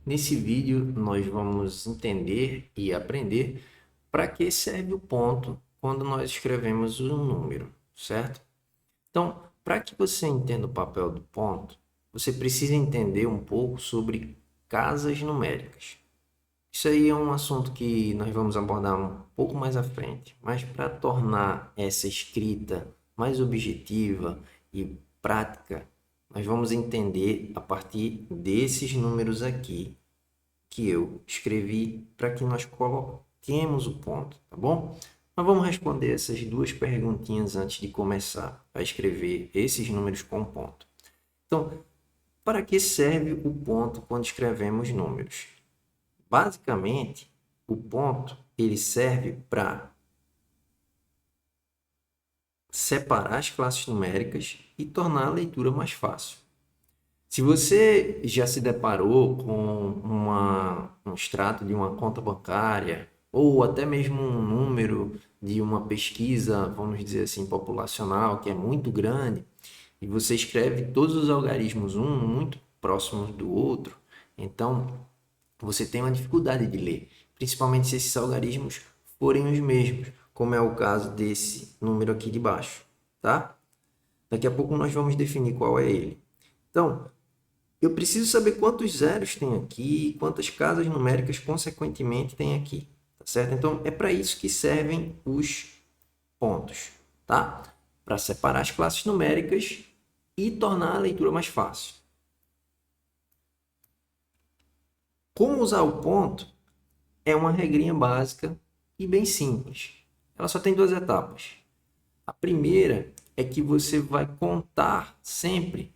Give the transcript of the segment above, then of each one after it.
Nesse vídeo, nós vamos entender e aprender para que serve o ponto quando nós escrevemos um número, certo? Então, para que você entenda o papel do ponto, você precisa entender um pouco sobre casas numéricas. Isso aí é um assunto que nós vamos abordar um pouco mais à frente, mas para tornar essa escrita mais objetiva e prática, nós vamos entender a partir desses números aqui que eu escrevi para que nós coloquemos o ponto, tá bom? Nós vamos responder essas duas perguntinhas antes de começar a escrever esses números com ponto. Então, para que serve o ponto quando escrevemos números? Basicamente, o ponto ele serve para separar as classes numéricas e tornar a leitura mais fácil. Se você já se deparou com um extrato de uma conta bancária ou até mesmo um número de uma pesquisa, vamos dizer assim, populacional, que é muito grande, e você escreve todos os algarismos um muito próximos do outro, então você tem uma dificuldade de ler, principalmente se esses algarismos forem os mesmos, como é o caso desse número aqui de baixo, tá? Daqui a pouco nós vamos definir qual é ele. Então, eu preciso saber quantos zeros tem aqui, quantas casas numéricas consequentemente tem aqui, tá certo? Então, é para isso que servem os pontos, tá? Para separar as classes numéricas e tornar a leitura mais fácil. Como usar o ponto é uma regrinha básica e bem simples. Ela só tem duas etapas. A primeira é que você vai contar sempre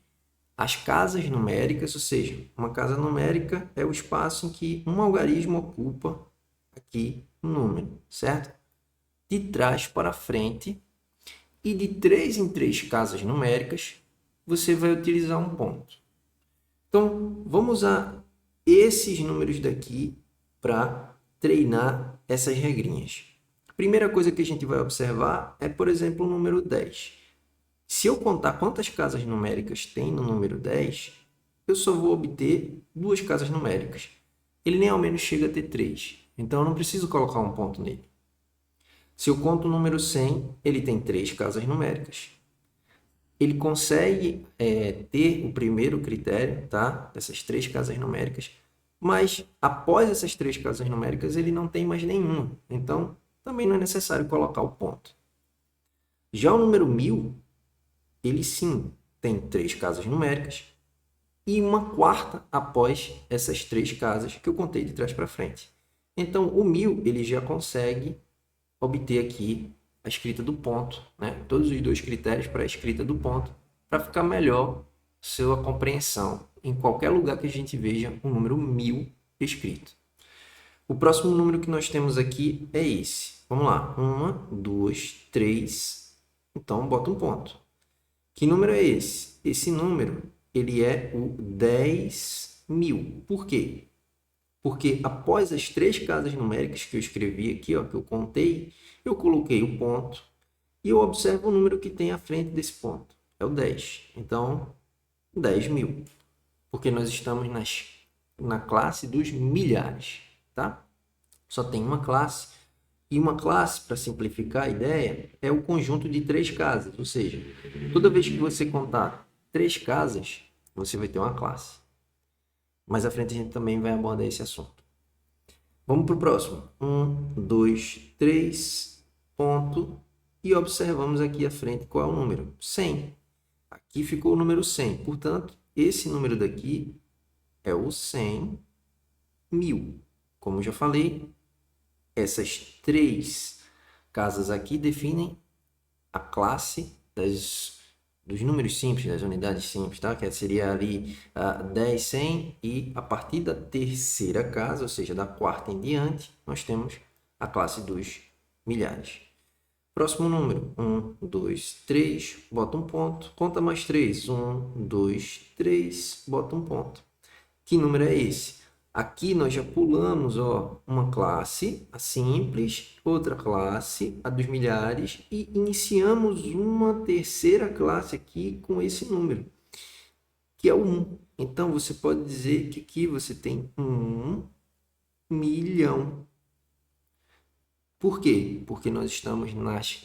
as casas numéricas, ou seja, uma casa numérica é o espaço em que um algarismo ocupa aqui um número, certo? De trás para frente e de 3 em 3 casas numéricas, você vai utilizar um ponto. Então, vamos usar esses números daqui para treinar essas regrinhas. A primeira coisa que a gente vai observar é, por exemplo, o número 10. Se eu contar quantas casas numéricas tem no número 10, eu só vou obter duas casas numéricas. Ele nem ao menos chega a ter 3, então eu não preciso colocar um ponto nele. Se eu conto o número 100, ele tem 3 casas numéricas. Ele consegue ter o primeiro critério, tá? Dessas 3 casas numéricas, mas após essas 3 casas numéricas ele não tem mais nenhuma, então também não é necessário colocar o ponto. Já o número 1000, ele sim tem 3 casas numéricas e uma quarta após essas 3 casas que eu contei de trás para frente. Então, o 1000 ele já consegue obter aqui a escrita do ponto, né? Todos os dois critérios para a escrita do ponto, para ficar melhor sua compreensão em qualquer lugar que a gente veja o número 1000 escrito. O próximo número que nós temos aqui é esse. Vamos lá. 1, 2, 3. Então, bota um ponto. Que número é esse? Esse número ele é o 10.000. Por quê? Porque após as 3 casas numéricas que eu escrevi aqui, ó, que eu contei, eu coloquei o ponto e eu observo o número que tem à frente desse ponto. É o 10. Então, 10.000. Porque nós estamos na classe dos milhares, tá? Só tem uma classe. E uma classe, para simplificar a ideia, é o conjunto de 3 casas. Ou seja, toda vez que você contar 3 casas, você vai ter uma classe. Mais à frente a gente também vai abordar esse assunto. Vamos para o próximo. 1, 2, 3, ponto. E observamos aqui à frente qual é o número? 100. Aqui ficou o número 100. Portanto, esse número daqui é o 100.000. Como eu já falei, essas 3 casas aqui definem a classe dos números simples, das unidades simples, tá? Que seria ali 10, 100 e a partir da terceira casa, ou seja, da quarta em diante, nós temos a classe dos milhares. Próximo número, 1, 2, 3, bota um ponto. Conta mais 3, 1, 2, 3, bota um ponto. Que número é esse? Aqui nós já pulamos, ó, uma classe, a simples, outra classe, a dos milhares, e iniciamos uma terceira classe aqui com esse número, que é o 1. Então, você pode dizer que aqui você tem 1 milhão. Por quê? Porque nós estamos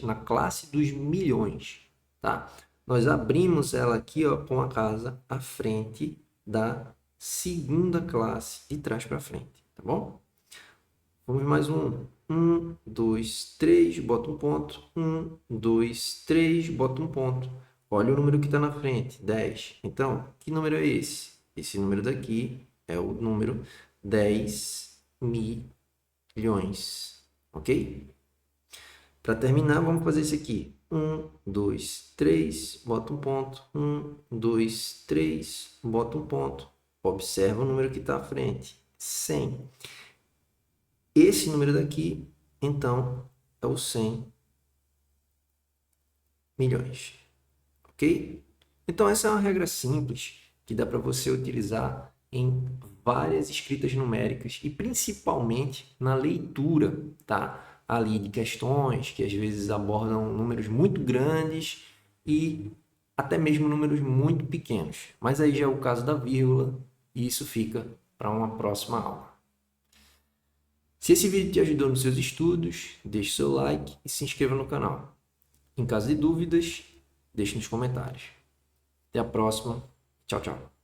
na classe dos milhões, tá? Nós abrimos ela aqui, ó, com a casa à frente da segunda classe, de trás para frente, tá bom? Vamos mais um. 1, 2, 3, bota um ponto. 1, 2, 3, bota um ponto. Olha o número que está na frente, 10. Então, que número é esse? Esse número daqui é o número 10 milhões. Ok? Para terminar, vamos fazer isso aqui. 1, 2, 3, bota um ponto. 1, 2, 3, bota um ponto. Observa o número que está à frente. 100. Esse número daqui, então, é o 100 milhões. Ok? Então, essa é uma regra simples que dá para você utilizar em várias escritas numéricas e principalmente na leitura, tá? Ali de questões que às vezes abordam números muito grandes e até mesmo números muito pequenos. Mas aí já é o caso da vírgula e isso fica para uma próxima aula. Se esse vídeo te ajudou nos seus estudos, deixe seu like e se inscreva no canal. Em caso de dúvidas, deixe nos comentários. Até a próxima. Tchau, tchau.